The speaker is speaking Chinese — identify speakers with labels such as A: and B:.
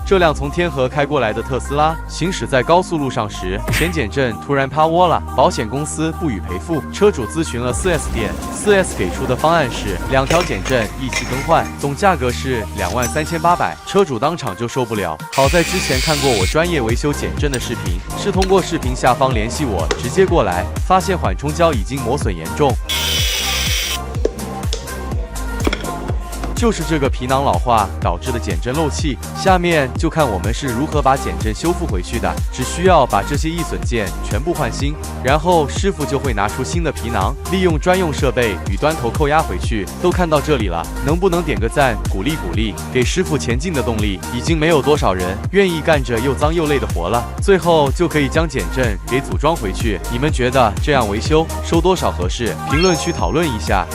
A: 这辆从天河开过来的特斯拉行驶在高速路上时，前减震突然趴窝了，保险公司不予赔付。车主咨询了 4S 店，4S 给出的方案是2条减震一起更换，总价格是23800。车主当场就受不了，好在之前看过我专业维修减震的视频，是通过视频下方联系我，直接过来，发现缓冲胶已经磨损严重。就是这个皮囊老化导致的减震漏气，下面就看我们是如何把减震修复回去的。只需要把这些易损件全部换新，然后师傅就会拿出新的皮囊，利用专用设备与端头扣压回去。都看到这里了，能不能点个赞，鼓励鼓励，给师傅前进的动力？已经没有多少人愿意干着又脏又累的活了，最后就可以将减震给组装回去。你们觉得这样维修收多少合适？评论区讨论一下。